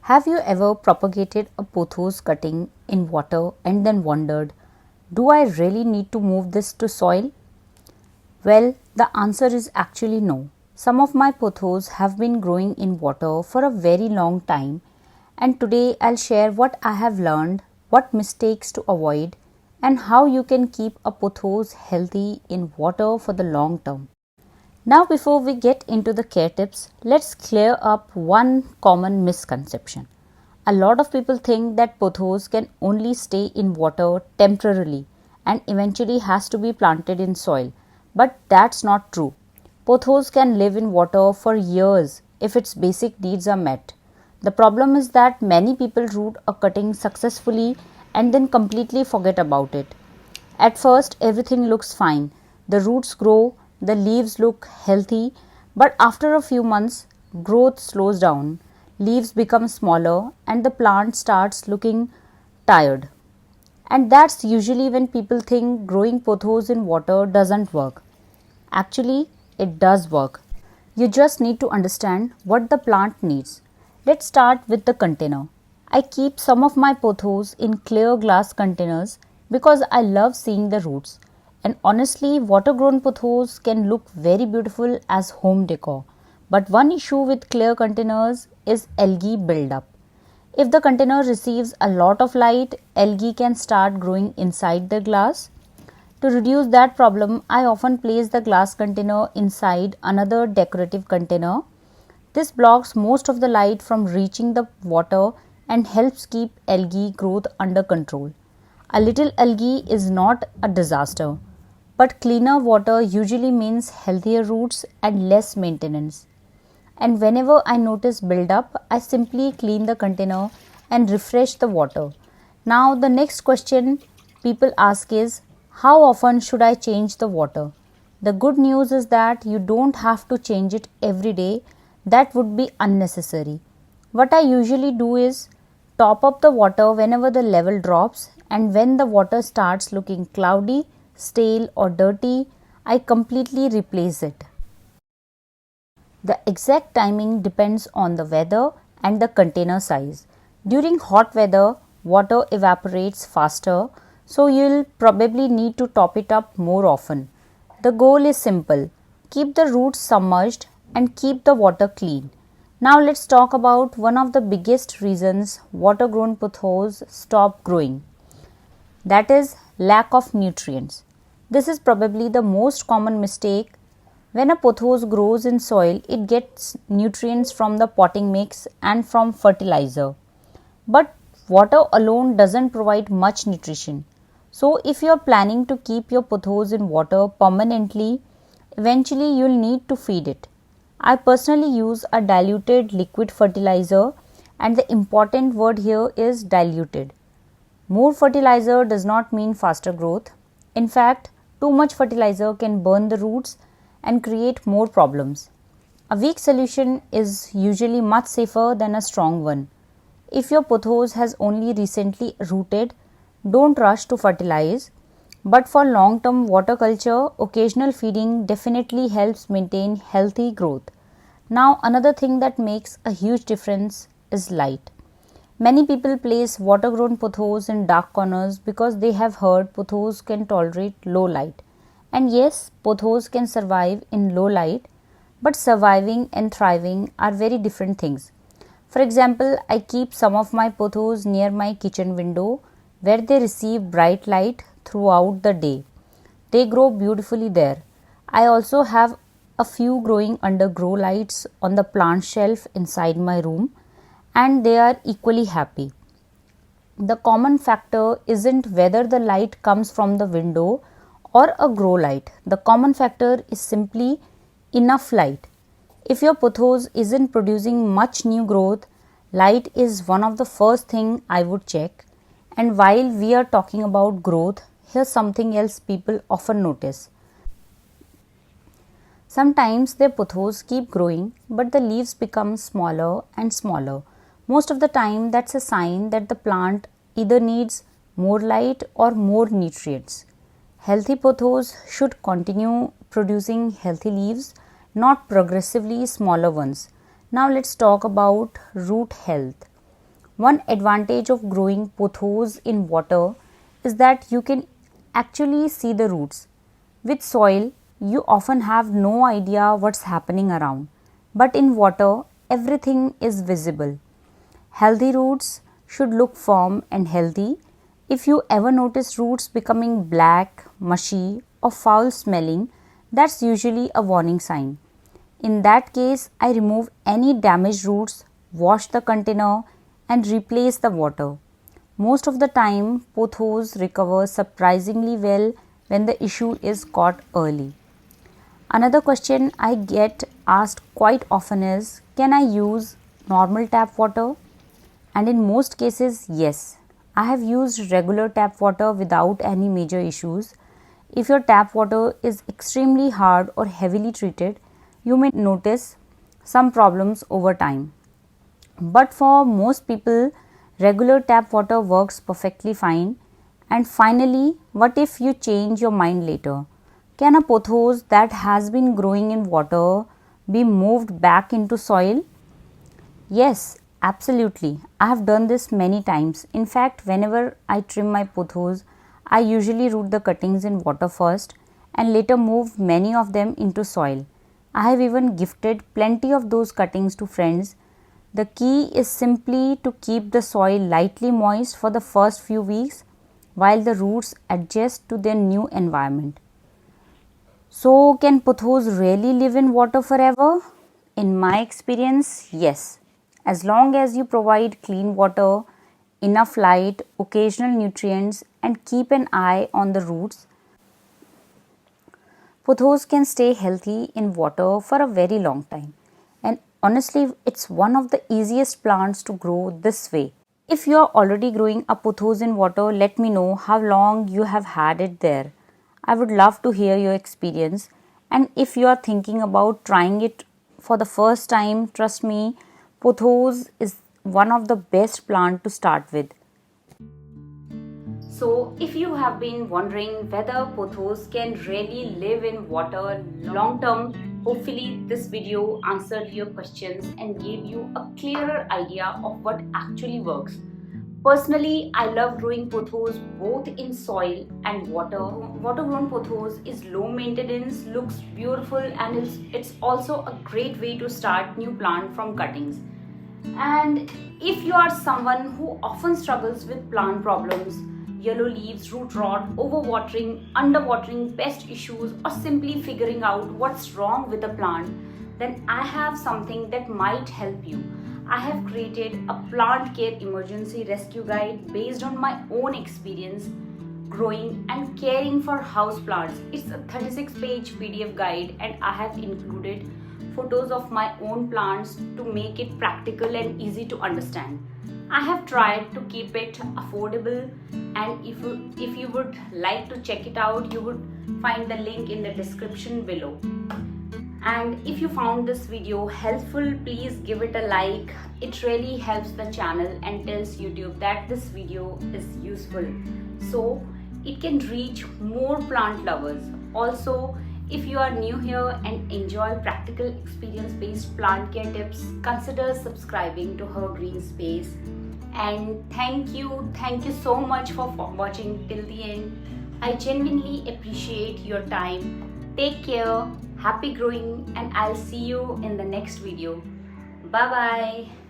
Have you ever propagated a pothos cutting in water and then wondered, do I really need to move this to soil? Well, the answer is actually no. Some of my pothos have been growing in water for a very long time, and today I'll share what I have learned, what mistakes to avoid, and how you can keep a pothos healthy in water for the long term. Now, before we get into the care tips, let's clear up one common misconception. A lot of people think that pothos can only stay in water temporarily and eventually has to be planted in soil, but that's not true. Pothos can live in water for years if its basic needs are met. The problem is that many people root a cutting successfully and then completely forget about it. At first, everything looks fine. The roots grow, the leaves look healthy, but after a few months, growth slows down, leaves become smaller, and the plant starts looking tired. And that's usually when people think growing pothos in water doesn't work. Actually, it does work. You just need to understand what the plant needs. Let's start with the container. I keep some of my pothos in clear glass containers because I love seeing the roots. And honestly, water grown pothos can look very beautiful as home decor. But one issue with clear containers is algae buildup. If the container receives a lot of light, algae can start growing inside the glass. To reduce that problem, I often place the glass container inside another decorative container. This blocks most of the light from reaching the water and helps keep algae growth under control. A little algae is not a disaster, but cleaner water usually means healthier roots and less maintenance. And whenever I notice buildup, I simply clean the container and refresh the water. Now, the next question people ask is, how often should I change the water? The good news is that you don't have to change it every day. That would be unnecessary. What I usually do is top up the water whenever the level drops, and when the water starts looking cloudy, stale, or dirty, I completely replace it. The exact timing depends on the weather and the container size. During hot weather, water evaporates faster, so you'll probably need to top it up more often. The goal is simple: keep the roots submerged and keep the water clean. Now let's talk about one of the biggest reasons water grown pothos stop growing. That is lack of nutrients. This is probably the most common mistake. When a pothos grows in soil, it gets nutrients from the potting mix and from fertilizer. But water alone doesn't provide much nutrition. So if you are planning to keep your pothos in water permanently, eventually you will need to feed it. I personally use a diluted liquid fertilizer, and the important word here is diluted. More fertilizer does not mean faster growth. In fact, too much fertilizer can burn the roots and create more problems. A weak solution is usually much safer than a strong one. If your pothos has only recently rooted, don't rush to fertilize. But for long-term water culture, occasional feeding definitely helps maintain healthy growth. Now, another thing that makes a huge difference is light. Many people place water-grown pothos in dark corners because they have heard pothos can tolerate low light. And yes, pothos can survive in low light, but surviving and thriving are very different things. For example, I keep some of my pothos near my kitchen window where they receive bright light throughout the day. They grow beautifully there. I also have a few growing under grow lights on the plant shelf inside my room, and they are equally happy. The common factor isn't whether the light comes from the window or a grow light. The common factor is simply enough light. If your pothos isn't producing much new growth, light is one of the first thing I would check. And while we are talking about growth, here's something else people often notice. Sometimes their pothos keep growing, but the leaves become smaller and smaller. Most of the time, that's a sign that the plant either needs more light or more nutrients. Healthy pothos should continue producing healthy leaves, not progressively smaller ones. Now let's talk about root health. One advantage of growing pothos in water is that you can actually see the roots. With soil, you often have no idea what's happening around, but in water, everything is visible. Healthy roots should look firm and healthy. If you ever notice roots becoming black, mushy, or foul smelling, that's usually a warning sign. In that case, I remove any damaged roots, wash the container, and replace the water. Most of the time, pothos recover surprisingly well when the issue is caught early. Another question I get asked quite often is, can I use normal tap water? And in most cases, yes. I have used regular tap water without any major issues. If your tap water is extremely hard or heavily treated, you may notice some problems over time. But for most people, regular tap water works perfectly fine. And finally, what if you change your mind later? Can a pothos that has been growing in water be moved back into soil? Yes, absolutely. I have done this many times. In fact, whenever I trim my pothos, I usually root the cuttings in water first and later move many of them into soil. I have even gifted plenty of those cuttings to friends. The key is simply to keep the soil lightly moist for the first few weeks while the roots adjust to their new environment. So, can pothos really live in water forever? In my experience, yes. As long as you provide clean water, enough light, occasional nutrients, and keep an eye on the roots, pothos can stay healthy in water for a very long time. And honestly, it's one of the easiest plants to grow this way. If you are already growing a pothos in water, let me know how long you have had it there. I would love to hear your experience. And if you are thinking about trying it for the first time, trust me, pothos is one of the best plant to start with. So, if you have been wondering whether pothos can really live in water long term, hopefully this video answered your questions and gave you a clearer idea of what actually works. Personally, I love growing pothos both in soil and water. Water grown pothos is low maintenance, looks beautiful, and it's also a great way to start new plant from cuttings. And if you are someone who often struggles with plant problems, yellow leaves, root rot, overwatering, underwatering, pest issues, or simply figuring out what's wrong with the plant, then I have something that might help you. I have created a plant care emergency rescue guide based on my own experience growing and caring for house plants. It's a 36-page PDF guide, and I have included photos of my own plants to make it practical and easy to understand. I have tried to keep it affordable, and if you would like to check it out, you would find the link in the description below. And if you found this video helpful, please give it a like. It really helps the channel and tells YouTube that this video is useful, so it can reach more plant lovers. Also, if you are new here and enjoy practical experience-based plant care tips, consider subscribing to Her Green Space. And thank you so much for watching till the end. I genuinely appreciate your time. Take care, happy growing, and I'll see you in the next video. Bye bye.